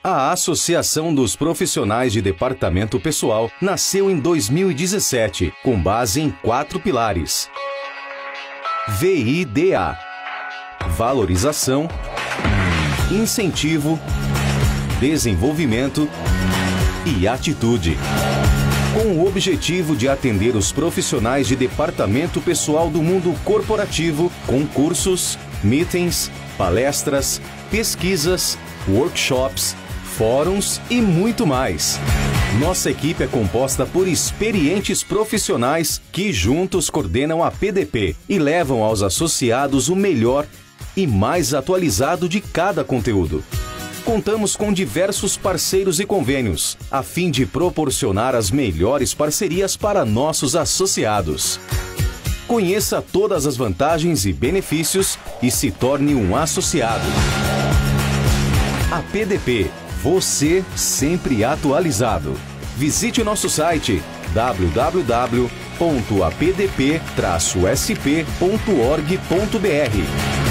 A Associação dos Profissionais de Departamento Pessoal nasceu em 2017, com base em 4 pilares. VIDA: valorização, incentivo, desenvolvimento e atitude. Com o objetivo de atender os profissionais de departamento pessoal do mundo corporativo com cursos, meetings, palestras, pesquisas, workshops, fóruns e muito mais. Nossa equipe é composta por experientes profissionais que juntos coordenam a PDP e levam aos associados o melhor e mais atualizado de cada conteúdo. Contamos com diversos parceiros e convênios, a fim de proporcionar as melhores parcerias para nossos associados. Conheça todas as vantagens e benefícios e se torne um associado. A PDP, você sempre atualizado. Visite o nosso site www.apdp-sp.org.br.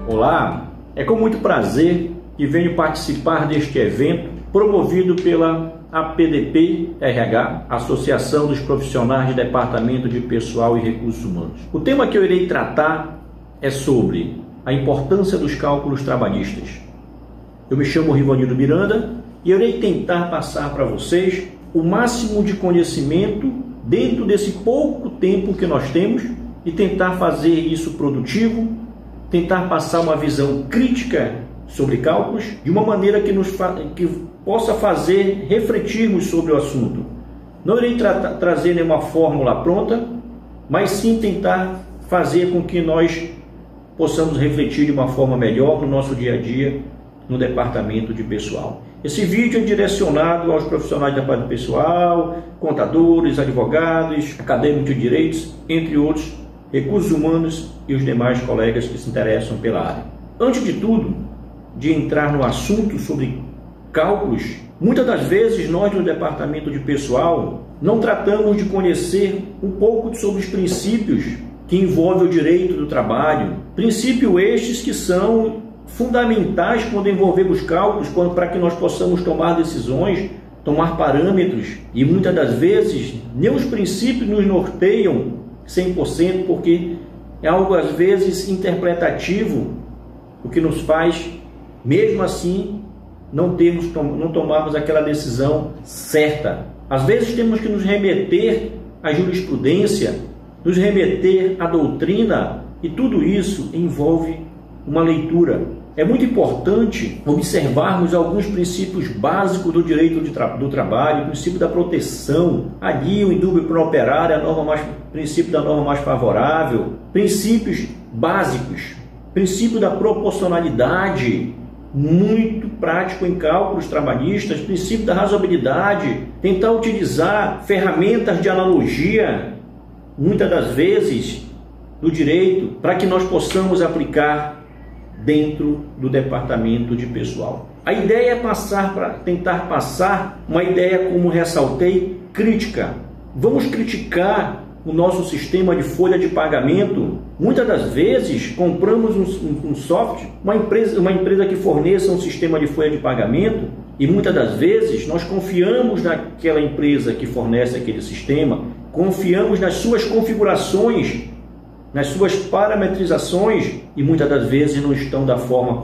Olá, é com muito prazer que venho participar deste evento promovido pela APDP-RH, Associação dos Profissionais de Departamento de Pessoal e Recursos Humanos. O tema que eu irei tratar é sobre a importância dos cálculos trabalhistas. Eu me chamo Rivanildo Miranda e eu irei tentar passar para vocês o máximo de conhecimento dentro desse pouco tempo que nós temos e tentar fazer isso produtivo, tentar passar uma visão crítica sobre cálculos de uma maneira que possa fazer refletirmos sobre o assunto. Não irei trazer nenhuma fórmula pronta, mas sim tentar fazer com que nós possamos refletir de uma forma melhor no nosso dia a dia no departamento de pessoal. Esse vídeo é direcionado aos profissionais de departamento pessoal, contadores, advogados, acadêmicos de direitos, entre outros, recursos humanos e os demais colegas que se interessam pela área. Antes de tudo, de entrar no assunto sobre cálculos, muitas das vezes nós do departamento de pessoal não tratamos de conhecer um pouco sobre os princípios que envolvem o direito do trabalho, princípios estes que são fundamentais quando envolvemos cálculos, para que nós possamos tomar decisões, tomar parâmetros, e muitas das vezes nem os princípios nos norteiam 100%, porque é algo às vezes interpretativo, o que nos faz, mesmo assim, não tomarmos aquela decisão certa. Às vezes temos que nos remeter à jurisprudência, nos remeter à doutrina, e tudo isso envolve uma leitura. É muito importante observarmos alguns princípios básicos do direito do trabalho, o princípio da proteção, ali o indúbio pro operário, princípio da norma mais favorável, princípios básicos, princípio da proporcionalidade, muito prático em cálculos trabalhistas, princípio da razoabilidade, tentar utilizar ferramentas de analogia, muitas das vezes, do direito, para que nós possamos aplicar dentro do departamento de pessoal. A ideia é tentar passar uma ideia, como ressaltei, crítica. Vamos criticar o nosso sistema de folha de pagamento. Muitas das vezes compramos um software, uma empresa que forneça um sistema de folha de pagamento, e muitas das vezes nós confiamos naquela empresa que fornece aquele sistema, confiamos nas suas configurações, nas suas parametrizações, e muitas das vezes não estão da forma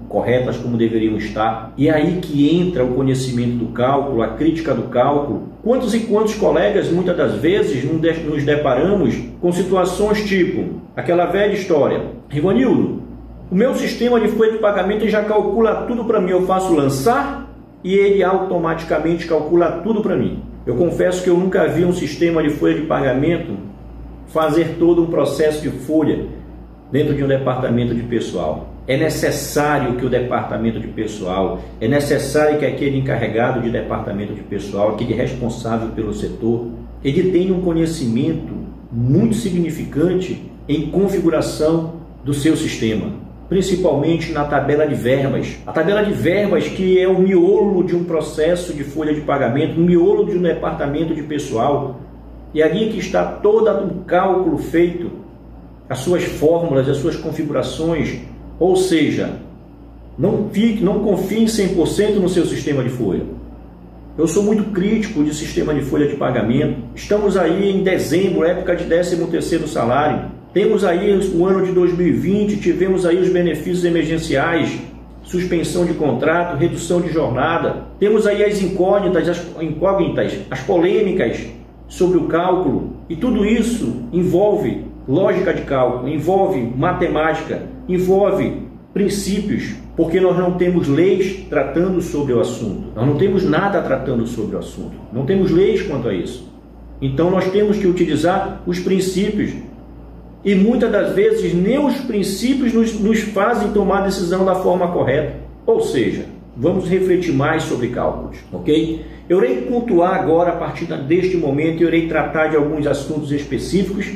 corretas como deveriam estar. E é aí que entra o conhecimento do cálculo, a crítica do cálculo. Quantos e quantos colegas, muitas das vezes, nos deparamos com situações tipo aquela velha história: Rivanildo, o meu sistema de folha de pagamento já calcula tudo para mim, eu faço lançar e ele automaticamente calcula tudo para mim. Eu confesso que eu nunca vi um sistema de folha de pagamento fazer todo um processo de folha dentro de um departamento de pessoal. É necessário que o departamento de pessoal, é necessário que aquele encarregado de departamento de pessoal, aquele responsável pelo setor, ele tenha um conhecimento muito significante em configuração do seu sistema, principalmente na tabela de verbas. A tabela de verbas, que é o miolo de um processo de folha de pagamento, o miolo de um departamento de pessoal. E ali que está todo o cálculo feito, as suas fórmulas, as suas configurações. Ou seja, não confie em 100% no seu sistema de folha. Eu sou muito crítico de sistema de folha de pagamento. Estamos aí em dezembro, época de 13º salário. Temos aí o ano de 2020, tivemos aí os benefícios emergenciais, suspensão de contrato, redução de jornada. Temos aí as incógnitas, as polêmicas sobre o cálculo, e tudo isso envolve lógica de cálculo, envolve matemática, envolve princípios, porque nós não temos leis tratando sobre o assunto, nós não temos nada tratando sobre o assunto, não temos leis quanto a isso. Então nós temos que utilizar os princípios, e muitas das vezes nem os princípios nos fazem tomar a decisão da forma correta. Ou seja, vamos refletir mais sobre cálculos, ok? Eu irei pontuar agora, a partir deste momento, eu irei tratar de alguns assuntos específicos,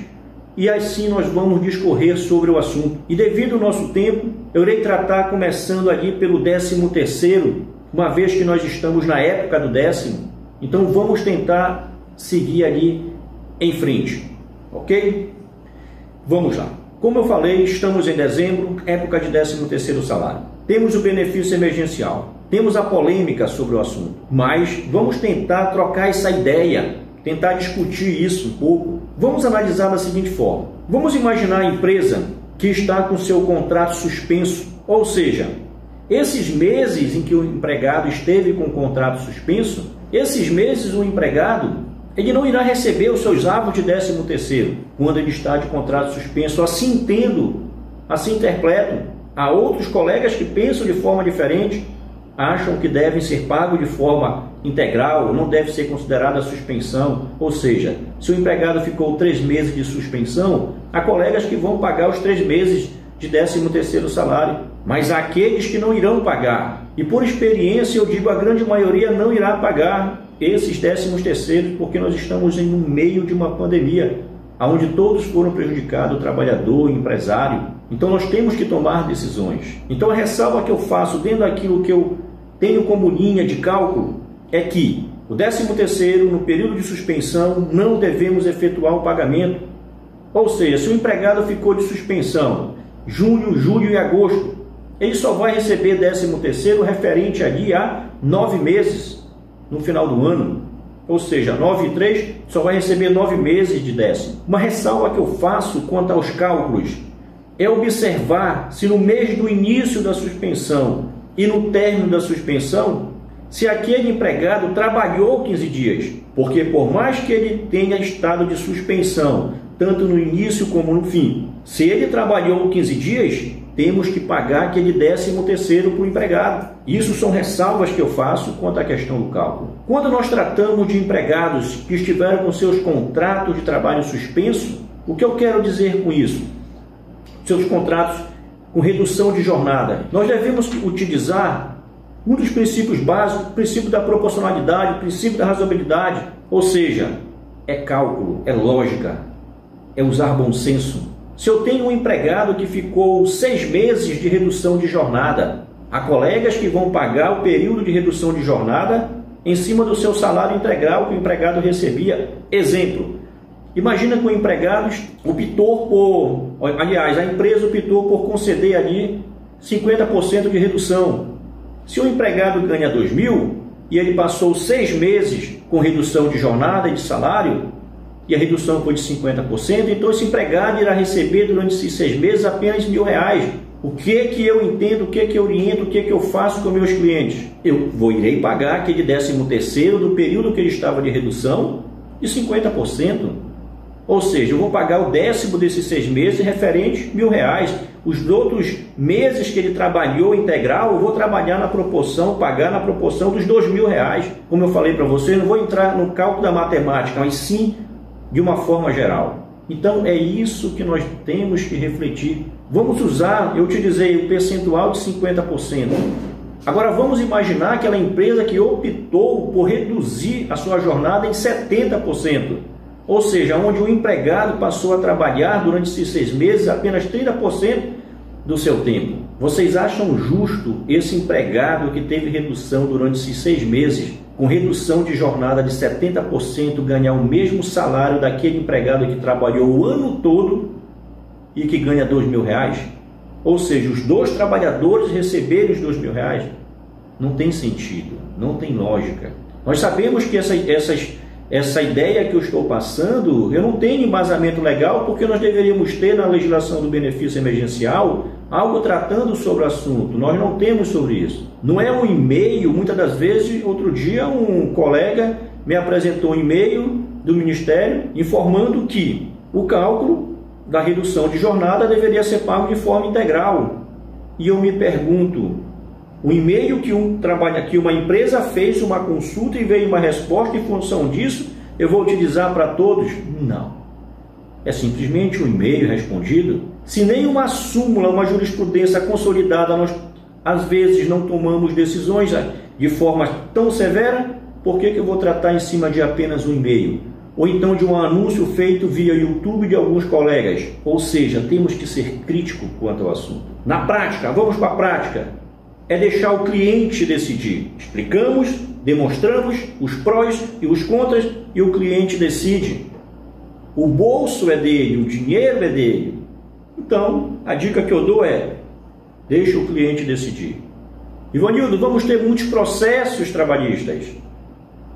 e assim nós vamos discorrer sobre o assunto. E devido ao nosso tempo, eu irei tratar começando ali pelo 13º, uma vez que nós estamos na época do 10º, então vamos tentar seguir ali em frente, ok? Vamos lá. Como eu falei, estamos em dezembro, época de 13º salário. Temos o benefício emergencial. Temos a polêmica sobre o assunto, mas vamos tentar trocar essa ideia, tentar discutir isso um pouco. Vamos analisar da seguinte forma: vamos imaginar a empresa que está com seu contrato suspenso, ou seja, esses meses em que o empregado esteve com o contrato suspenso, esses meses o empregado ele não irá receber os seus avos de 13º quando ele está de contrato suspenso. Assim entendo, assim interpreto. Há outros colegas que pensam de forma diferente, acham que devem ser pagos de forma integral, não deve ser considerada a suspensão. Ou seja, se o empregado ficou 3 meses de suspensão, há colegas que vão pagar os 3 meses de 13º salário, mas há aqueles que não irão pagar. E por experiência eu digo, a grande maioria não irá pagar esses 13º, porque nós estamos no meio de uma pandemia, onde todos foram prejudicados, o trabalhador, o empresário. Então nós temos que tomar decisões. Então a ressalva que eu faço dentro daquilo que eu tenho como linha de cálculo é que o 13º, no período de suspensão, não devemos efetuar o pagamento. Ou seja, se o empregado ficou de suspensão junho, julho e agosto, ele só vai receber 13º referente ali a 9 meses no final do ano. ou seja, 9 e 3 só vai receber 9 meses de décimo. Uma ressalva que eu faço quanto aos cálculos é observar se no mês do início da suspensão e no término da suspensão, se aquele empregado trabalhou 15 dias, porque por mais que ele tenha estado de suspensão, tanto no início como no fim, se ele trabalhou 15 dias, temos que pagar aquele 13º para o empregado. Isso são ressalvas que eu faço quanto à questão do cálculo. Quando nós tratamos de empregados que estiveram com seus contratos de trabalho suspenso, o que eu quero dizer com isso? Seus contratos com redução de jornada. Nós devemos utilizar um dos princípios básicos, o princípio da proporcionalidade, o princípio da razoabilidade, ou seja, é cálculo, é lógica, é usar bom senso. Se eu tenho um empregado que ficou 6 meses de redução de jornada, há colegas que vão pagar o período de redução de jornada em cima do seu salário integral que o empregado recebia. Exemplo, imagina que o empregado optou por, aliás, a empresa optou por conceder ali 50% de redução. Se o empregado ganha 2.000 e ele passou 6 meses com redução de jornada e de salário, e a redução foi de 50%, então esse empregado irá receber durante esses 6 meses apenas R$1.000. O que eu entendo, o que eu oriento, o que eu faço com meus clientes? Eu irei pagar aquele 13º do período que ele estava de redução de 50%. Ou seja, eu vou pagar o 10º desses 6 meses referente R$1.000. Os outros meses que ele trabalhou integral, eu vou trabalhar na proporção, pagar na proporção dos R$2.000. Como eu falei para você, eu não vou entrar no cálculo da matemática, mas sim de uma forma geral. Então é isso que nós temos que refletir. Vamos usar, eu utilizei o percentual de 50%. Agora vamos imaginar aquela empresa que optou por reduzir a sua jornada em 70%. Ou seja, onde o empregado passou a trabalhar durante esses 6 meses apenas 30% do seu tempo. Vocês acham justo esse empregado que teve redução durante esses 6 meses, com redução de jornada de 70%, ganhar o mesmo salário daquele empregado que trabalhou o ano todo e que ganha R$2.000? Ou seja, os dois trabalhadores receberem os R$2.000? Não tem sentido, não tem lógica. Nós sabemos que essa ideia que eu estou passando, eu não tenho embasamento legal, porque nós deveríamos ter na legislação do benefício emergencial algo tratando sobre o assunto. Nós não temos sobre isso. Não é um e-mail, muitas das vezes, outro dia um colega me apresentou um e-mail do Ministério informando que o cálculo da redução de jornada deveria ser pago de forma integral. E eu me pergunto, o e-mail que uma empresa fez uma consulta e veio uma resposta em função disso, eu vou utilizar para todos? Não. É simplesmente um e-mail respondido. Se nem uma súmula, uma jurisprudência consolidada, nós às vezes não tomamos decisões de forma tão severa, por que eu vou tratar em cima de apenas um e-mail? Ou então de um anúncio feito via YouTube de alguns colegas? Ou seja, temos que ser críticos quanto ao assunto. Na prática, vamos para a prática. É deixar o cliente decidir. Explicamos, demonstramos os prós e os contras e o cliente decide. O bolso é dele, o dinheiro é dele. Então, a dica que eu dou é: deixa o cliente decidir. Ivanildo, vamos ter muitos processos trabalhistas.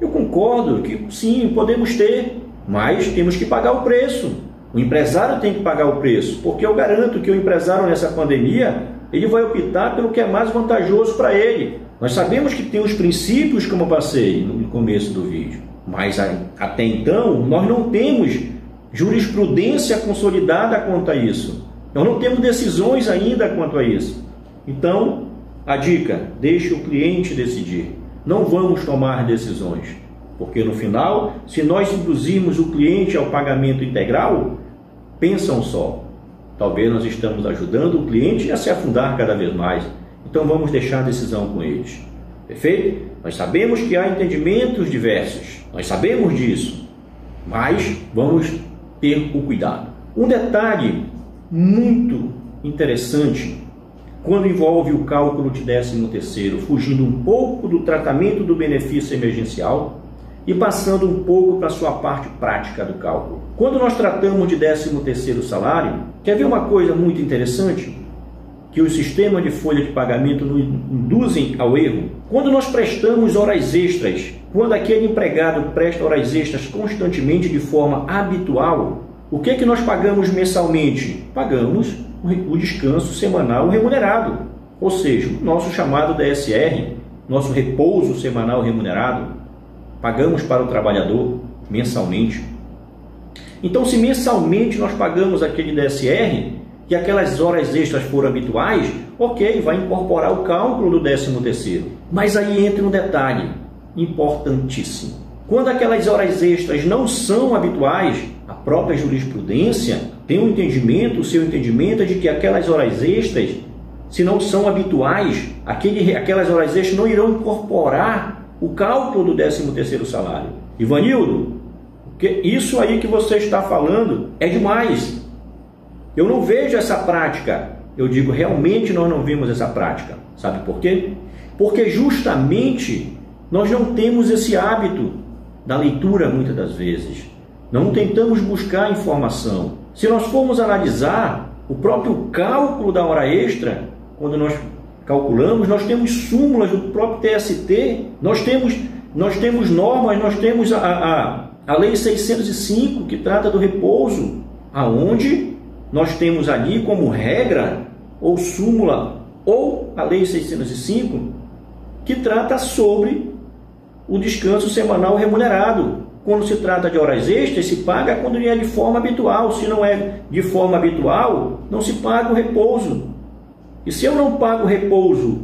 Eu concordo que sim, podemos ter, mas temos que pagar o preço. O empresário tem que pagar o preço, porque eu garanto que o empresário nessa pandemia, ele vai optar pelo que é mais vantajoso para ele. Nós sabemos que tem os princípios, como eu passei no começo do vídeo, mas até então nós não temos jurisprudência consolidada quanto a isso. Nós não temos decisões ainda quanto a isso. Então, a dica: deixe o cliente decidir. Não vamos tomar decisões, porque no final, se nós induzirmos o cliente ao pagamento integral, pensam só, talvez nós estamos ajudando o cliente a se afundar cada vez mais. Então vamos deixar a decisão com eles. Perfeito? Nós sabemos que há entendimentos diversos. Nós sabemos disso. Mas vamos ter o cuidado. Um detalhe muito interessante quando envolve o cálculo de 13º, fugindo um pouco do tratamento do benefício emergencial e passando um pouco para a sua parte prática do cálculo. Quando nós tratamos de 13º salário, quer ver uma coisa muito interessante? que os sistemas de folha de pagamento nos induzem ao erro? Quando nós prestamos horas extras, quando aquele empregado presta horas extras constantemente de forma habitual, o que é que nós pagamos mensalmente? Pagamos o descanso semanal remunerado, ou seja, o nosso chamado DSR, nosso repouso semanal remunerado, pagamos para o trabalhador mensalmente. Então, se mensalmente nós pagamos aquele DSR e aquelas horas extras foram habituais, ok, vai incorporar o cálculo do 13º. Mas aí entra um detalhe importantíssimo. Quando aquelas horas extras não são habituais, a própria jurisprudência tem um entendimento, o seu entendimento é de que aquelas horas extras, se não são habituais, aquelas horas extras não irão incorporar o cálculo do 13º salário. Ivanildo, isso aí que você está falando é demais. Eu não vejo essa prática. Eu digo, realmente nós não vemos essa prática. Sabe por quê? Porque justamente nós não temos esse hábito da leitura muitas das vezes. Não tentamos buscar informação. Se nós formos analisar o próprio cálculo da hora extra, quando nós calculamos, nós temos súmulas do próprio TST, nós temos normas, nós temos a Lei 605, que trata do repouso, aonde nós temos ali como regra, ou súmula, ou a Lei 605, que trata sobre o descanso semanal remunerado. Quando se trata de horas extras, se paga quando é de forma habitual. Se não é de forma habitual, não se paga o repouso. E se eu não pago o repouso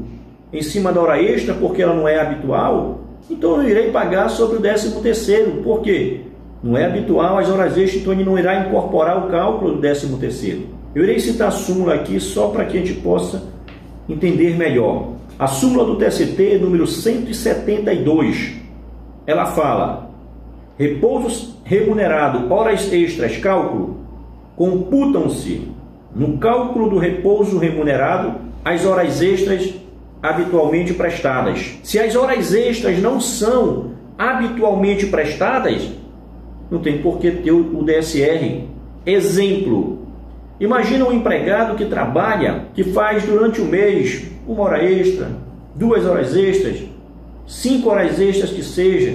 em cima da hora extra, porque ela não é habitual, então eu irei pagar sobre o 13º. Por quê? Não é habitual as horas extras, então ele não irá incorporar o cálculo do 13º. Eu irei citar a súmula aqui só para que a gente possa entender melhor. A súmula do TST, número 172, ela fala: repouso remunerado, horas extras, cálculo, computam-se no cálculo do repouso remunerado as horas extras habitualmente prestadas. Se as horas extras não são habitualmente prestadas, não tem por que ter o DSR. Exemplo: imagina um empregado que trabalha, que faz durante o mês 1 hora extra, 2 horas extras, 5 horas extras que seja.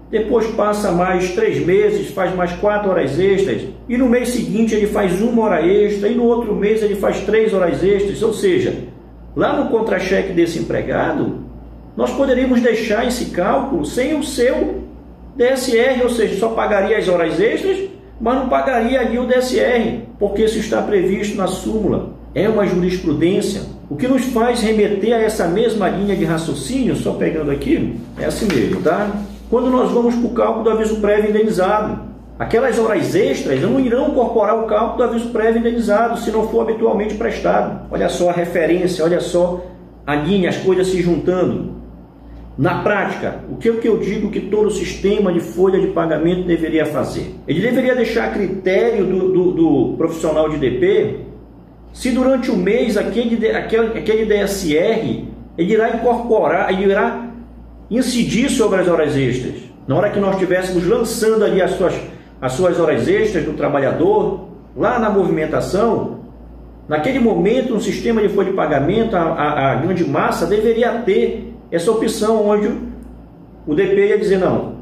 Depois passa mais 3 meses, faz mais 4 horas extras, e no mês seguinte ele faz 1 hora extra, e no outro mês ele faz 3 horas extras. Ou seja, lá no contra-cheque desse empregado, nós poderíamos deixar esse cálculo sem o seu DSR, ou seja, só pagaria as horas extras, mas não pagaria ali o DSR, porque isso está previsto na súmula. É uma jurisprudência. O que nos faz remeter a essa mesma linha de raciocínio, só pegando aqui, é assim mesmo, tá? Quando nós vamos para o cálculo do aviso prévio indenizado, aquelas horas extras não irão incorporar o cálculo do aviso prévio indenizado se não for habitualmente prestado. Olha só a referência, olha só a linha, as coisas se juntando. Na prática, o que eu digo que todo sistema de folha de pagamento deveria fazer? Ele deveria deixar a critério do profissional de DP se durante o mês aquele DSR ele irá incorporar, ele irá incidir sobre as horas extras. Na hora que nós estivéssemos lançando ali as suas horas extras do trabalhador, lá na movimentação, naquele momento, um sistema de folha de pagamento, a grande massa deveria ter essa opção, onde o DP ia dizer: não,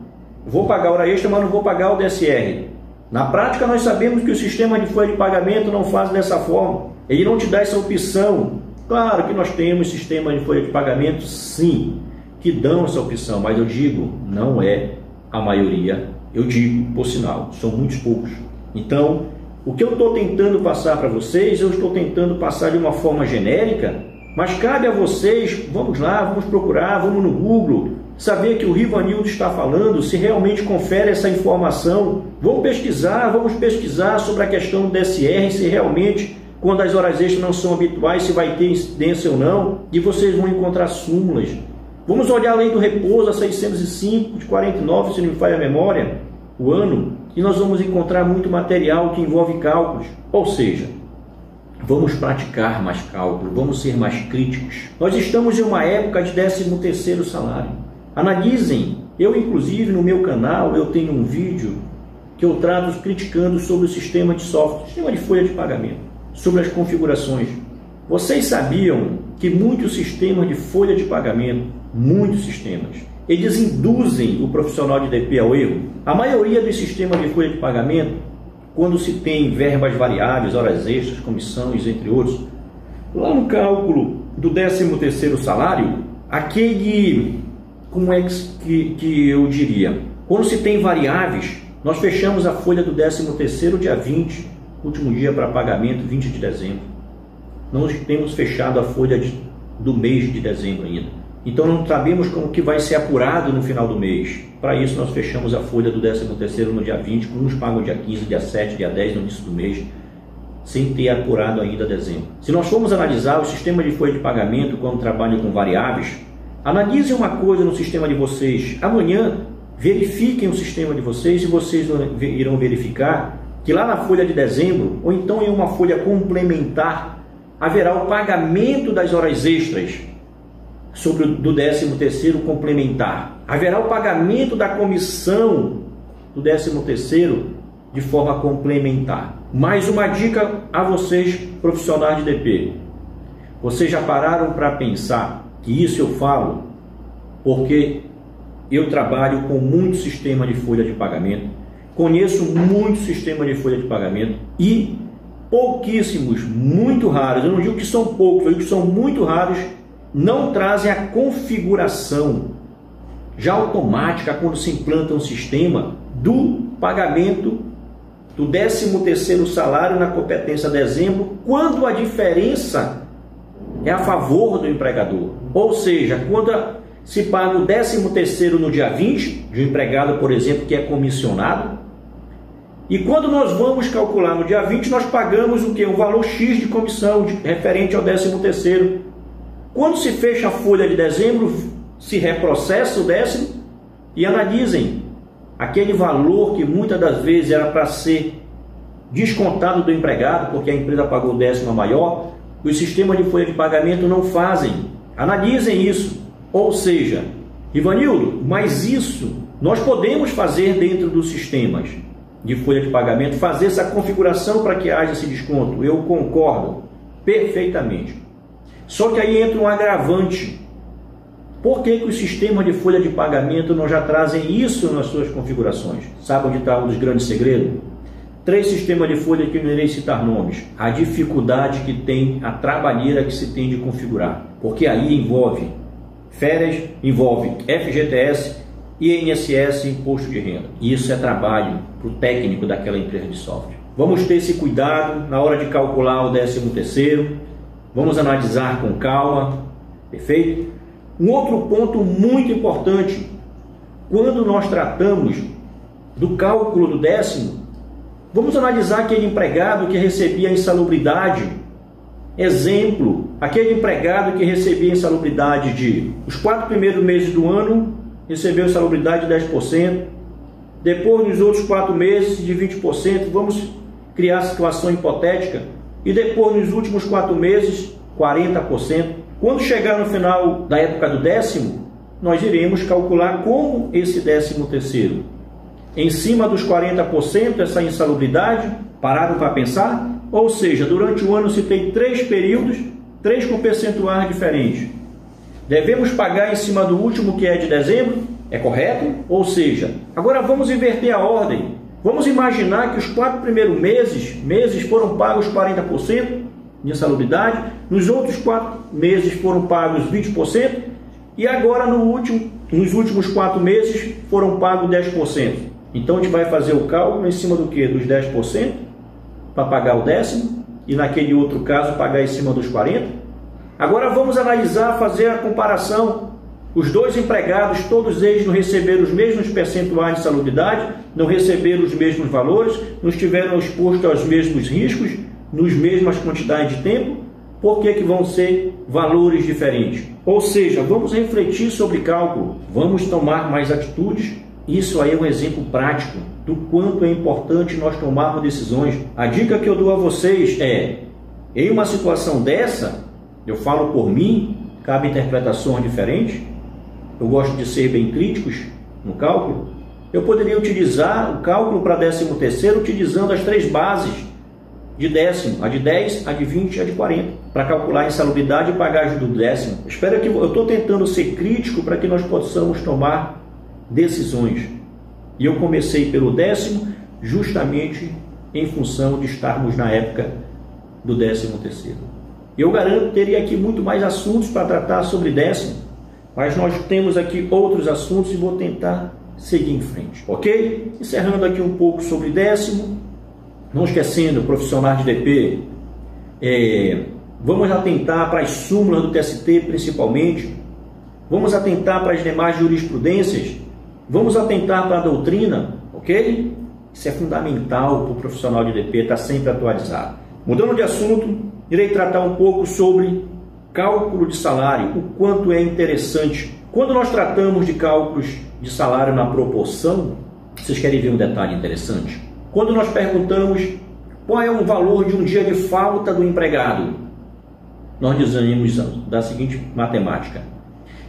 vou pagar hora extra, mas não vou pagar o DSR. Na prática, nós sabemos que o sistema de folha de pagamento não faz dessa forma. Ele não te dá essa opção. Claro que nós temos sistemas de folha de pagamento, sim, que dão essa opção, mas eu digo, não é a maioria. Eu digo, por sinal, são muitos poucos. Então, o que eu estou tentando passar para vocês, eu estou tentando passar de uma forma genérica, mas cabe a vocês, vamos lá, vamos procurar, vamos no Google, saber que o Rivanildo está falando, se realmente confere essa informação. Vamos pesquisar sobre a questão do DSR, se realmente, quando as horas extras não são habituais, se vai ter incidência ou não, e vocês vão encontrar súmulas. Vamos olhar a lei do repouso, a 605 de 49, se não me falha a memória, o ano, e nós vamos encontrar muito material que envolve cálculos. Ou seja, vamos praticar mais cálculo, vamos ser mais críticos. Nós estamos em uma época de 13º salário. Analisem, eu inclusive no meu canal, eu tenho um vídeo que eu trato criticando sobre o sistema de software, sistema de folha de pagamento, sobre as configurações. Vocês sabiam que muitos sistemas de folha de pagamento, muitos sistemas, eles induzem o profissional de DP ao erro? A maioria dos sistemas de folha de pagamento, quando se tem verbas variáveis, horas extras, comissões, entre outros, lá no cálculo do 13º salário, aquele, como é que eu diria? Quando se tem variáveis, nós fechamos a folha do 13º dia 20, último dia para pagamento, 20 de dezembro. Não temos fechado a folha do mês de dezembro ainda. Então não sabemos como que vai ser apurado no final do mês. Para isso nós fechamos a folha do 13º no dia 20, uns pagam dia 15, dia 7, dia 10 no início do mês, sem ter apurado ainda dezembro. Se nós formos analisar o sistema de folha de pagamento quando trabalham com variáveis, analisem uma coisa no sistema de vocês. Amanhã verifiquem o sistema de vocês e vocês irão verificar que lá na folha de dezembro, ou então em uma folha complementar, haverá o pagamento das horas extras do 13º complementar. Haverá o pagamento da comissão do 13º de forma complementar. Mais uma dica a vocês, profissionais de DP. Vocês já pararam para pensar que isso eu falo porque eu trabalho com muito sistema de folha de pagamento, conheço muito sistema de folha de pagamento e pouquíssimos, muito raros, eu não digo que são poucos, eu digo que são muito raros, não trazem a configuração já automática quando se implanta um sistema do pagamento do 13º salário na competência dezembro, quando a diferença é a favor do empregador. Ou seja, quando se paga o 13º no dia 20, de um empregado, por exemplo, que é comissionado, e quando nós vamos calcular no dia 20, nós pagamos o quê? Um valor X de comissão referente ao 13º. Quando se fecha a folha de dezembro, se reprocessa o 10º e analisem aquele valor que muitas das vezes era para ser descontado do empregado, porque a empresa pagou o 10º maior, os sistemas de folha de pagamento não fazem. Analisem isso. Ou seja, Ivanildo, mas isso nós podemos fazer dentro dos sistemas de folha de pagamento, fazer essa configuração para que haja esse desconto. Eu concordo perfeitamente. Só que aí entra um agravante. Por que os sistemas de folha de pagamento não já trazem isso nas suas configurações? Sabe onde está um dos grandes segredos? 3 sistemas de folha que eu não irei citar nomes. A dificuldade que tem, a trabalheira que se tem de configurar. Porque aí envolve férias, envolve FGTS, INSS e imposto de renda. Isso é trabalho para o técnico daquela empresa de software. Vamos ter esse cuidado na hora de calcular o 13º. Vamos analisar com calma. Perfeito? Um outro ponto muito importante, quando nós tratamos do cálculo do 10º, vamos analisar aquele empregado que recebia insalubridade. Exemplo, aquele empregado que recebia insalubridade de os 4 primeiros meses do ano, recebeu insalubridade de 10%, depois nos outros 4 meses de 20%, vamos criar situação hipotética, e depois nos últimos 4 meses, 40%. Quando chegar no final da época do 10º, nós iremos calcular como esse 13º. Em cima dos 40% essa insalubridade, pararam para pensar? Ou seja, durante o ano se tem 3 períodos, 3 com percentuais diferentes. Devemos pagar em cima do último, que é de dezembro? É correto? Ou seja, agora vamos inverter a ordem. Vamos imaginar que os 4 primeiros meses foram pagos 40% de insalubridade, nos outros 4 meses foram pagos 20%, e agora nos últimos 4 meses foram pagos 10%. Então a gente vai fazer o cálculo em cima do que? Dos 10% para pagar o 10º, e naquele outro caso pagar em cima dos 40%. Agora vamos analisar, fazer a comparação. Os 2 empregados, todos eles não receberam os mesmos percentuais de insalubridade, não receberam os mesmos valores, não estiveram expostos aos mesmos riscos, nas mesmas quantidades de tempo. Por que vão ser valores diferentes? Ou seja, vamos refletir sobre cálculo, vamos tomar mais atitudes. Isso aí é um exemplo prático do quanto é importante nós tomarmos decisões. A dica que eu dou a vocês é, em uma situação dessa, eu falo por mim, cabe interpretações diferentes, eu gosto de ser bem críticos no cálculo, eu poderia utilizar o cálculo para 13º utilizando as 3 bases de décimo, a de 10, a de 20, a de 40, para calcular a insalubridade e pagar a ajuda do décimo. Espero que eu estou tentando ser crítico para que nós possamos tomar decisões. E eu comecei pelo décimo justamente em função de estarmos na época do 13º. Eu garanto que teria aqui muito mais assuntos para tratar sobre décimo, mas nós temos aqui outros assuntos e vou tentar seguir em frente, ok? Encerrando aqui um pouco sobre décimo, não esquecendo, profissionais de DP, vamos atentar para as súmulas do TST principalmente, vamos atentar para as demais jurisprudências, vamos atentar para a doutrina, ok? Isso é fundamental para o profissional de DP estar sempre atualizado. Mudando de assunto, irei tratar um pouco sobre cálculo de salário, o quanto é interessante. Quando nós tratamos de cálculos de salário na proporção, vocês querem ver um detalhe interessante? Quando nós perguntamos qual é o valor de um dia de falta do empregado, nós dizemos da seguinte matemática: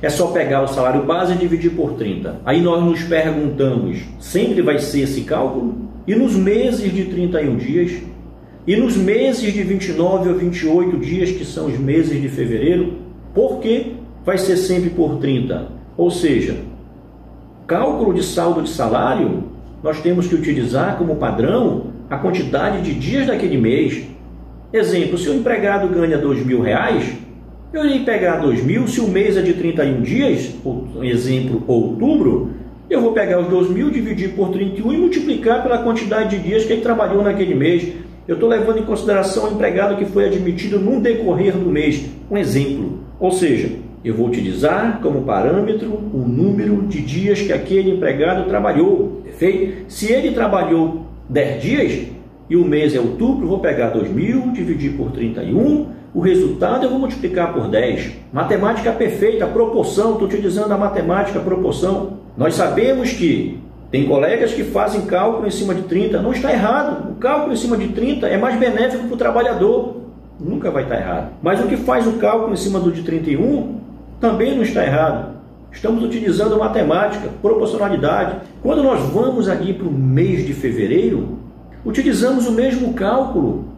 é só pegar o salário base e dividir por 30. Aí nós nos perguntamos, sempre vai ser esse cálculo? E nos meses de 31 dias? E nos meses de 29 ou 28 dias, que são os meses de fevereiro? Por que vai ser sempre por 30? Ou seja, cálculo de saldo de salário, nós temos que utilizar como padrão a quantidade de dias daquele mês. Exemplo, se o empregado ganha R$2.000, eu irei pegar 2.000, se o mês é de 31 dias, exemplo, outubro, eu vou pegar os 2.000, dividir por 31 e multiplicar pela quantidade de dias que ele trabalhou naquele mês. Eu estou levando em consideração o empregado que foi admitido no decorrer do mês. Um exemplo. Ou seja, eu vou utilizar como parâmetro o número de dias que aquele empregado trabalhou. Perfeito? Se ele trabalhou 10 dias e o mês é outubro, eu vou pegar 2.000, dividir por 31, o resultado eu vou multiplicar por 10. Matemática perfeita, proporção, estou utilizando a matemática proporção. Nós sabemos que tem colegas que fazem cálculo em cima de 30, não está errado. O cálculo em cima de 30 é mais benéfico para o trabalhador, nunca vai estar errado. Mas o que faz o cálculo em cima do de 31 também não está errado. Estamos utilizando matemática, proporcionalidade. Quando nós vamos aqui para o mês de fevereiro, utilizamos o mesmo cálculo.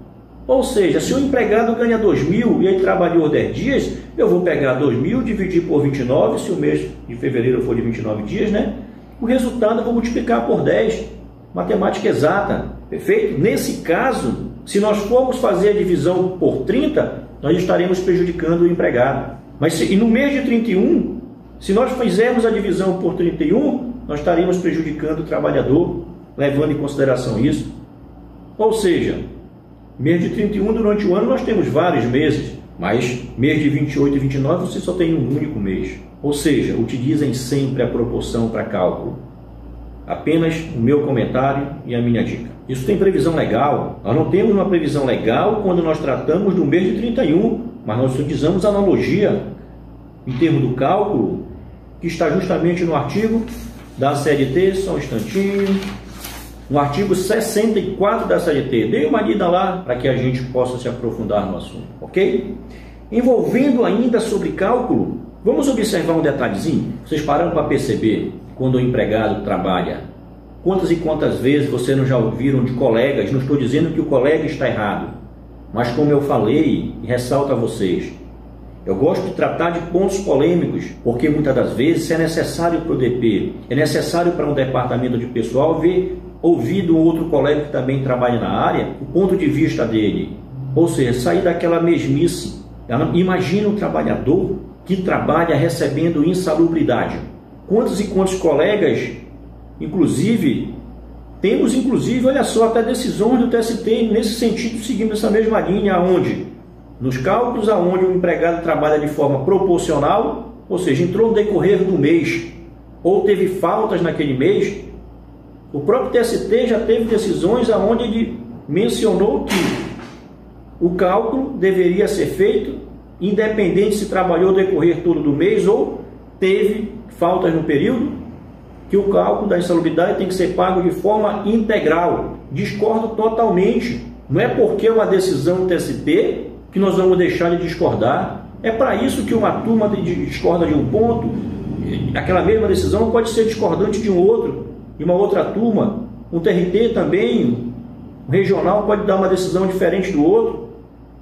Ou seja, se o empregado ganha 2.000 e ele trabalhou 10 dias, eu vou pegar 2.000, dividir por 29, se o mês de fevereiro for de 29 dias, né? O resultado eu vou multiplicar por 10. Matemática exata, perfeito? Nesse caso, se nós formos fazer a divisão por 30, nós estaremos prejudicando o empregado. Mas e no mês de 31, se nós fizermos a divisão por 31, nós estaremos prejudicando o trabalhador, levando em consideração isso. Ou seja, mês de 31 durante o ano nós temos vários meses, mas mês de 28 e 29 você só tem um único mês. Ou seja, utilizem sempre a proporção para cálculo. Apenas o meu comentário e a minha dica. Isso tem previsão legal. Nós não temos uma previsão legal quando nós tratamos do mês de 31, mas nós utilizamos analogia em termos do cálculo, que está justamente no artigo da CLT, só um instantinho, no artigo 64 da CLT. Dê uma lida lá para que a gente possa se aprofundar no assunto, ok? Envolvendo ainda sobre cálculo, vamos observar um detalhezinho. Vocês pararam para perceber quando o empregado trabalha? Quantas e quantas vezes vocês não já ouviram de colegas? Não estou dizendo que o colega está errado, mas como eu falei e ressalto a vocês, eu gosto de tratar de pontos polêmicos, porque muitas das vezes é necessário para o DP, é necessário para um departamento de pessoal ouvir de um outro colega que também trabalha na área, o ponto de vista dele. Ou seja, sair daquela mesmice. Imagina um trabalhador que trabalha recebendo insalubridade. Quantos e quantos colegas, temos olha só, até decisões do TST nesse sentido, seguindo essa mesma linha, aonde nos cálculos aonde o empregado trabalha de forma proporcional, ou seja, entrou no decorrer do mês, ou teve faltas naquele mês, o próprio TST já teve decisões aonde ele mencionou que o cálculo deveria ser feito independente se trabalhou o decorrer todo do mês ou teve faltas no período, que o cálculo da insalubridade tem que ser pago de forma integral. Discordo totalmente. Não é porque é uma decisão do TST que nós vamos deixar de discordar. É para isso que uma turma discorda de um ponto, aquela mesma decisão pode ser discordante de um outro, de uma outra turma. Um TRT também, um regional pode dar uma decisão diferente do outro.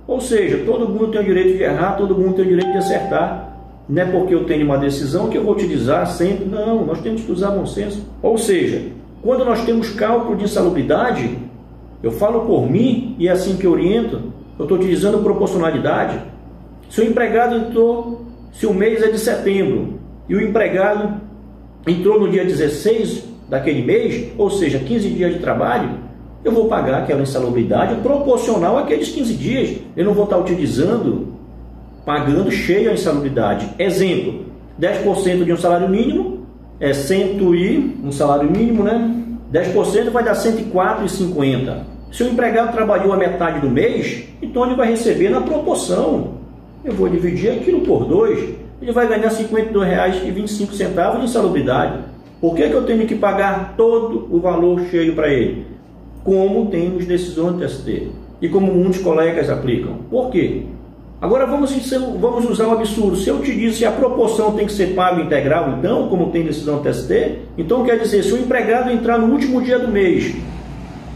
Ou seja, todo mundo tem o direito de errar, todo mundo tem o direito de acertar. Não é porque eu tenho uma decisão que eu vou utilizar sempre. Não, nós temos que usar bom senso. Ou seja, quando nós temos cálculo de insalubridade, eu falo por mim e é assim que eu oriento, eu estou utilizando proporcionalidade. Se o empregado entrou, se o mês é de setembro e o empregado entrou no dia 16 daquele mês, ou seja, 15 dias de trabalho, eu vou pagar aquela insalubridade proporcional àqueles 15 dias. Eu não vou estar pagando cheio a insalubridade. Exemplo, 10% de um salário mínimo é um salário mínimo, né? 10% vai dar R$ 104,50. Se o empregado trabalhou a metade do mês, então ele vai receber na proporção. Eu vou dividir aquilo por 2, ele vai ganhar R$ 52,25 de insalubridade. Por que eu tenho que pagar todo o valor cheio para ele? Como temos decisões do TST e como muitos colegas aplicam. Por quê? Agora vamos usar um absurdo. Se eu te disse que a proporção tem que ser pago integral, então, como tem decisão do TST, então quer dizer, se o empregado entrar no último dia do mês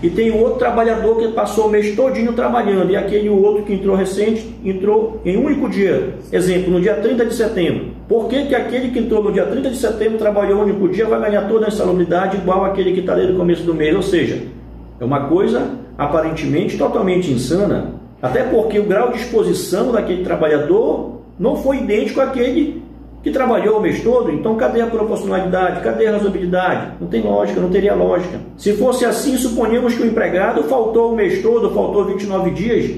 e tem outro trabalhador que passou o mês todinho trabalhando e aquele outro que entrou recente, entrou em um único dia, exemplo, no dia 30 de setembro, por que aquele que entrou no dia 30 de setembro trabalhou um único dia vai ganhar toda a insalubridade igual aquele que está desde o começo do mês? Ou seja, é uma coisa aparentemente totalmente insana. Até porque o grau de exposição daquele trabalhador não foi idêntico àquele que trabalhou o mês todo. Então, cadê a proporcionalidade? Cadê a razoabilidade? Não tem lógica, não teria lógica. Se fosse assim, suponhamos que o empregado faltou o mês todo, faltou 29 dias,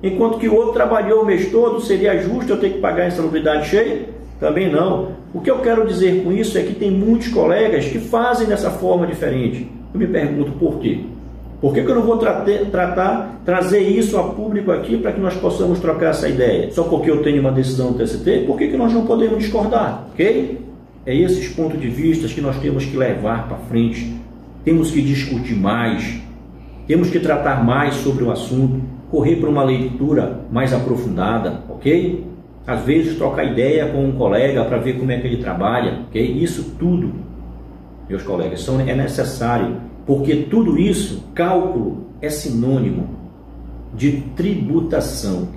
enquanto que o outro trabalhou o mês todo, seria justo eu ter que pagar a insalubridade cheia? Também não. O que eu quero dizer com isso é que tem muitos colegas que fazem dessa forma diferente. Eu me pergunto por quê? Por que eu não vou trazer isso a público aqui para que nós possamos trocar essa ideia? Só porque eu tenho uma decisão do TST? Por que nós não podemos discordar? Ok? É esses pontos de vista que nós temos que levar para frente. Temos que discutir mais. Temos que tratar mais sobre o assunto. Correr para uma leitura mais aprofundada. Ok? Às vezes trocar ideia com um colega para ver como é que ele trabalha. Ok? Isso tudo, meus colegas, é necessário. Porque tudo isso, cálculo é sinônimo de tributação.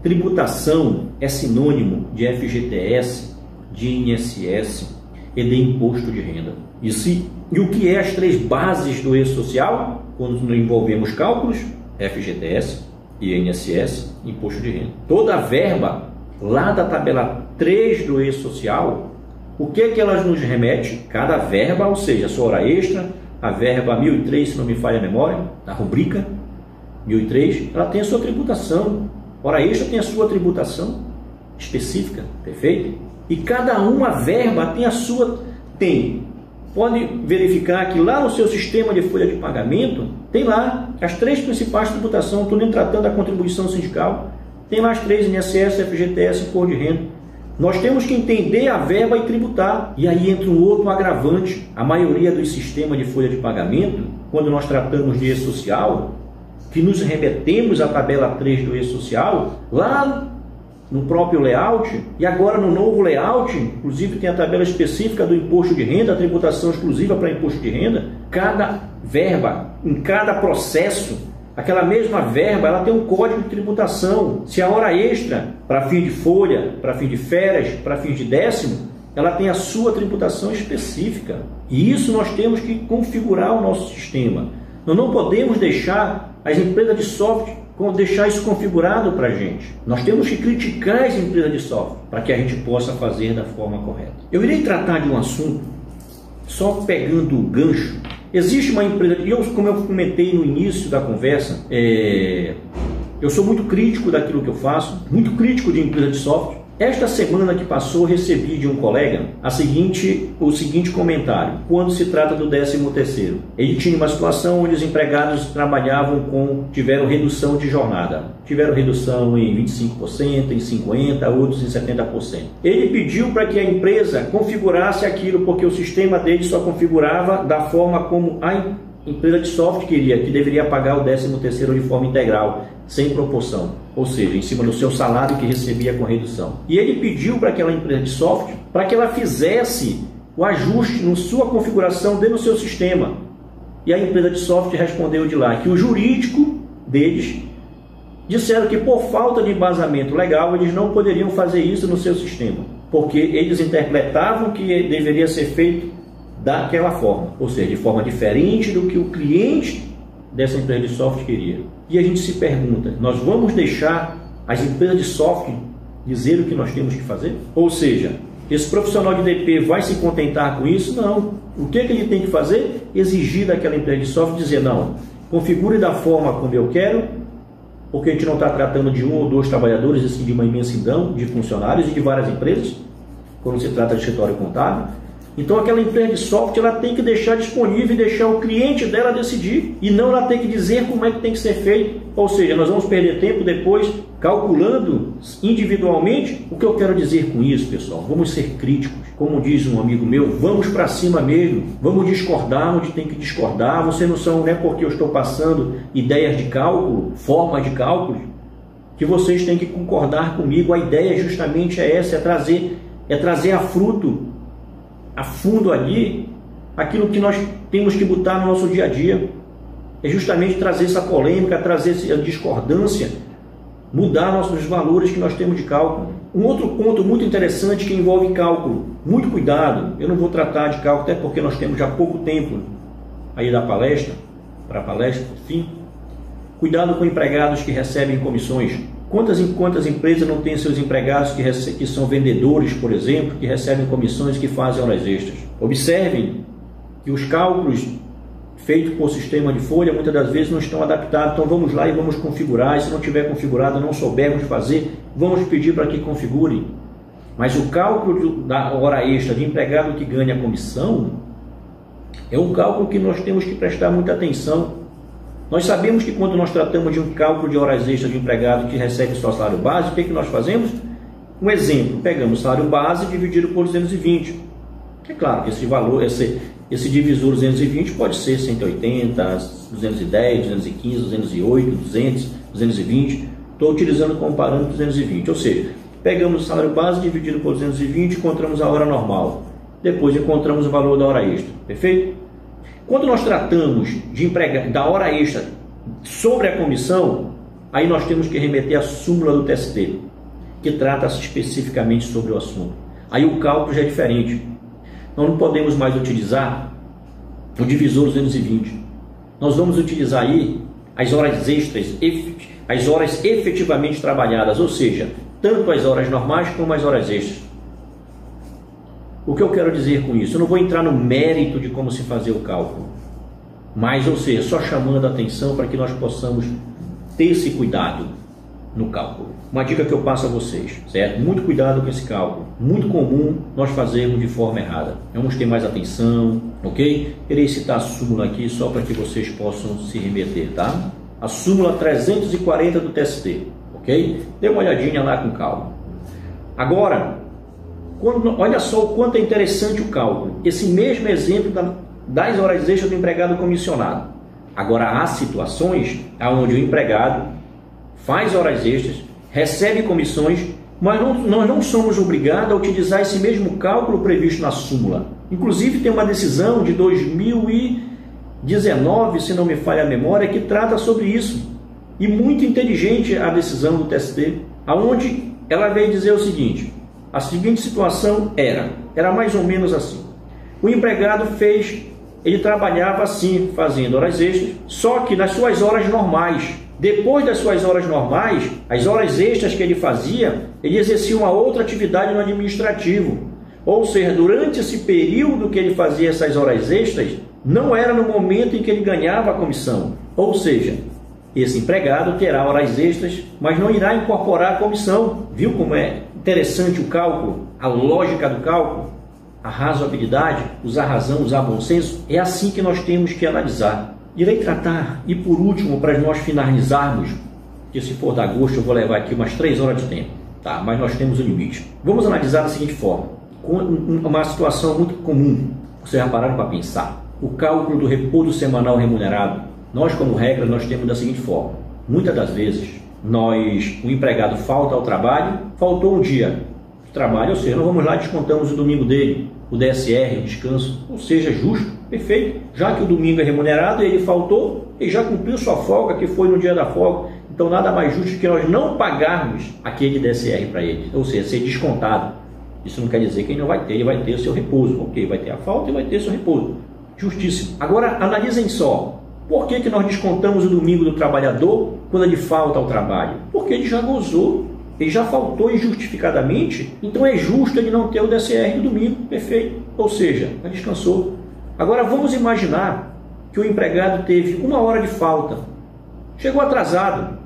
Tributação é sinônimo de FGTS, de INSS e de imposto de renda. E o que é as três bases do E-Social? Quando nos envolvemos cálculos, FGTS, INSS, imposto de renda. Toda a verba lá da tabela 3 do E-Social, o que elas nos remete? Cada verba, ou seja, a sua hora extra, a verba 1003, se não me falha a memória, da rubrica 1003, ela tem a sua tributação. Hora extra tem a sua tributação específica, perfeito? E cada uma verba tem a sua... Pode verificar que lá no seu sistema de folha de pagamento, tem lá as três principais tributações, estou nem tratando da contribuição sindical, tem lá as três, INSS, FGTS e imposto de renda. Nós temos que entender a verba e tributar. E aí entra um outro agravante. A maioria dos sistemas de folha de pagamento, quando nós tratamos de E-Social, que nos remetemos à tabela 3 do E-Social, lá no próprio layout, e agora no novo layout, inclusive tem a tabela específica do imposto de renda, a tributação exclusiva para imposto de renda, cada verba, em cada processo, aquela mesma verba, ela tem um código de tributação. Se a hora extra, para fim de folha, para fim de férias, para fim de décimo, ela tem a sua tributação específica. E isso nós temos que configurar o nosso sistema. Nós não podemos deixar as empresas de software deixar isso configurado para a gente. Nós temos que criticar as empresas de software para que a gente possa fazer da forma correta. Eu irei tratar de um assunto, só pegando o gancho. Existe uma empresa, como eu comentei no início da conversa, eu sou muito crítico daquilo que eu faço, muito crítico de empresa de software. Esta semana que passou, recebi de um colega o seguinte comentário, quando se trata do 13º. Ele tinha uma situação onde os empregados tiveram redução de jornada. Tiveram redução em 25%, em 50%, outros em 70%. Ele pediu para que a empresa configurasse aquilo, porque o sistema dele só configurava da forma como a empresa de software queria, que deveria pagar o 13º de forma integral, sem proporção, ou seja, em cima do seu salário que recebia com redução. E ele pediu para aquela empresa de software para que ela fizesse o ajuste na sua configuração dentro do seu sistema. E a empresa de software respondeu de lá que o jurídico deles disseram que por falta de embasamento legal eles não poderiam fazer isso no seu sistema, porque eles interpretavam que deveria ser feito daquela forma, ou seja, de forma diferente do que o cliente dessa empresa de software queria. E a gente se pergunta, nós vamos deixar as empresas de software dizer o que nós temos que fazer? Ou seja, esse profissional de DP vai se contentar com isso? Não. O que ele tem que fazer? Exigir daquela empresa de software, dizer, não, configure da forma como eu quero, porque a gente não está tratando de 1 ou 2 trabalhadores, assim, de uma imensidão de funcionários e de várias empresas, quando se trata de escritório contábil. Então aquela empresa de software ela tem que deixar disponível e deixar o cliente dela decidir, e não ela tem que dizer como é que tem que ser feito. Ou seja, nós vamos perder tempo depois calculando individualmente. O que eu quero dizer com isso, pessoal? Vamos ser críticos. Como diz um amigo meu, vamos para cima mesmo. Vamos discordar onde tem que discordar. Vocês não é porque eu estou passando ideias de cálculo, formas de cálculo, que vocês têm que concordar comigo. A ideia justamente é essa, é trazer a fruto, a fundo ali, aquilo que nós temos que botar no nosso dia a dia. É justamente trazer essa polêmica, trazer essa discordância, mudar nossos valores que nós temos de cálculo. Um outro ponto muito interessante que envolve cálculo, muito cuidado, eu não vou tratar de cálculo, até porque nós temos já pouco tempo aí da palestra, para a palestra, enfim. Cuidado com empregados que recebem comissões. Quantas empresas não têm seus empregados que são vendedores, por exemplo, que recebem comissões, que fazem horas extras? Observem que os cálculos feitos por sistema de folha muitas das vezes não estão adaptados. Então vamos lá e vamos configurar. E se não tiver configurado, não soubermos fazer, vamos pedir para que configurem. Mas o cálculo da hora extra de empregado que ganha comissão é um cálculo que nós temos que prestar muita atenção. Nós sabemos que quando nós tratamos de um cálculo de horas extras de empregado que recebe só salário base, o que nós fazemos? Um exemplo, pegamos o salário base dividido por 220. É claro que esse valor, esse divisor 220 pode ser 180, 210, 215, 208, 200, 220. Estou utilizando como parâmetro 220. Ou seja, pegamos o salário base dividido por 220, encontramos a hora normal. Depois encontramos o valor da hora extra. Perfeito? Quando nós tratamos da hora extra sobre a comissão, aí nós temos que remeter à súmula do TST, que trata-se especificamente sobre o assunto. Aí o cálculo já é diferente. Nós não podemos mais utilizar o divisor 220. Nós vamos utilizar aí as horas extras, as horas efetivamente trabalhadas, ou seja, tanto as horas normais como as horas extras. O que eu quero dizer com isso? Eu não vou entrar no mérito de como se fazer o cálculo, mas, ou seja, só chamando a atenção para que nós possamos ter esse cuidado no cálculo. Uma dica que eu passo a vocês, certo? Muito cuidado com esse cálculo. Muito comum nós fazermos de forma errada. Vamos ter mais atenção, ok? Irei citar a súmula aqui só para que vocês possam se remeter, tá? A súmula 340 do TST, ok? Dê uma olhadinha lá com calma. Agora, olha só o quanto é interessante o cálculo. Esse mesmo exemplo das horas extras do empregado comissionado. Agora, há situações onde o empregado faz horas extras, recebe comissões, mas nós não somos obrigados a utilizar esse mesmo cálculo previsto na súmula. Inclusive, tem uma decisão de 2019, se não me falha a memória, que trata sobre isso. E muito inteligente a decisão do TST, onde ela veio dizer o seguinte: a seguinte situação era mais ou menos assim. O empregado ele trabalhava assim, fazendo horas extras, só que nas suas horas normais. Depois das suas horas normais, as horas extras que ele fazia, ele exercia uma outra atividade no administrativo. Ou seja, durante esse período que ele fazia essas horas extras, não era no momento em que ele ganhava a comissão. Ou seja, esse empregado terá horas extras, mas não irá incorporar a comissão. Viu como é interessante o cálculo, a lógica do cálculo, a razoabilidade, usar razão, usar bom senso? É assim que nós temos que analisar. Irei tratar, e por último, para nós finalizarmos, que se for dar gosto eu vou levar aqui umas 3 horas de tempo, tá? Mas nós temos um limite. Vamos analisar da seguinte forma, com uma situação muito comum, vocês já pararam para pensar, o cálculo do repouso semanal remunerado. Nós, como regra, nós temos da seguinte forma: muitas das vezes, o empregado falta ao trabalho, faltou um dia de trabalho, ou seja, nós vamos lá e descontamos o domingo dele. o DSR, o descanso, ou seja, justo, perfeito. Já que o domingo é remunerado e ele faltou, ele já cumpriu sua folga, que foi no dia da folga. Então nada mais justo que nós não pagarmos aquele DSR para ele, ou seja, ser descontado. Isso não quer dizer que ele não vai ter, ele vai ter o seu repouso. Ok, vai ter a falta e vai ter seu repouso. Justíssimo. Agora analisem só, por que nós descontamos o domingo do trabalhador quando ele falta ao trabalho? Porque ele já gozou, ele já faltou injustificadamente, então é justo ele não ter o DSR do domingo, perfeito. Ou seja, ele descansou. Agora vamos imaginar que o empregado teve 1 hora de falta, chegou atrasado.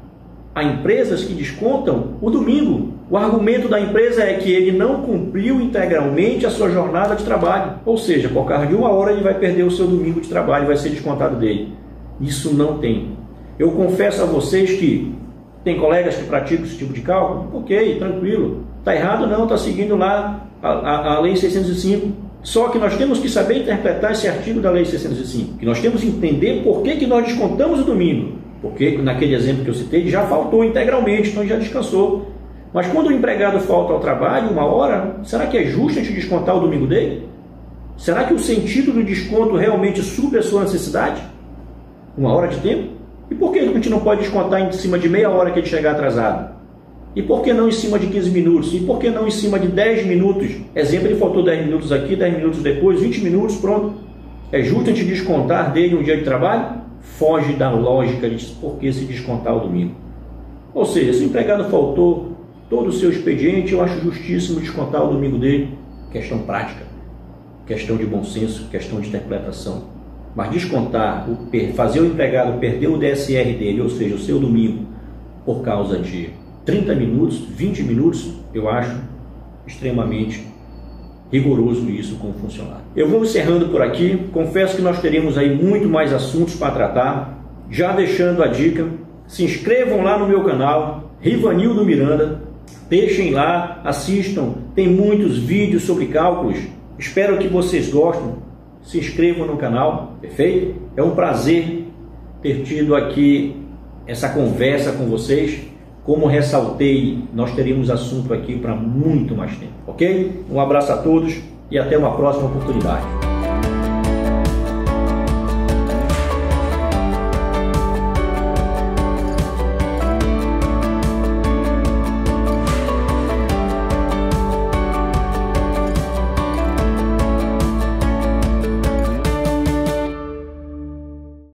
Há empresas que descontam o domingo. O argumento da empresa é que ele não cumpriu integralmente a sua jornada de trabalho. Ou seja, por causa de 1 hora ele vai perder o seu domingo de trabalho, vai ser descontado dele. Isso não tem. Eu confesso a vocês que tem colegas que praticam esse tipo de cálculo. Ok, tranquilo. Está errado não, está seguindo lá a Lei 605. Só que nós temos que saber interpretar esse artigo da Lei 605. Que nós temos que entender por que nós descontamos o domingo. Porque naquele exemplo que eu citei, ele já faltou integralmente, então ele já descansou. Mas quando o empregado falta ao trabalho 1 hora, será que é justo a gente descontar o domingo dele? Será que o sentido do desconto realmente supre a sua necessidade? 1 hora de tempo? E por que a gente não pode descontar em cima de meia hora que ele chegar atrasado? E por que não em cima de 15 minutos? E por que não em cima de 10 minutos? Exemplo, ele faltou 10 minutos aqui, 10 minutos depois, 20 minutos, pronto. É justo a gente descontar dele um dia de trabalho? Foge da lógica de por que se descontar o domingo. Ou seja, se o empregado faltou todo o seu expediente, eu acho justíssimo descontar o domingo dele. Questão prática, questão de bom senso, questão de interpretação. Mas descontar, fazer o empregado perder o DSR dele, ou seja, o seu domingo, por causa de 30 minutos, 20 minutos, eu acho extremamente rigoroso isso com o funcionário. Eu vou encerrando por aqui. Confesso que nós teremos aí muito mais assuntos para tratar. Já deixando a dica, se inscrevam lá no meu canal, Rivanildo Miranda. Deixem lá, assistam. Tem muitos vídeos sobre cálculos. Espero que vocês gostem. Se inscrevam no canal, perfeito? É um prazer ter tido aqui essa conversa com vocês. Como ressaltei, nós teremos assunto aqui para muito mais tempo, ok? Um abraço a todos e até uma próxima oportunidade.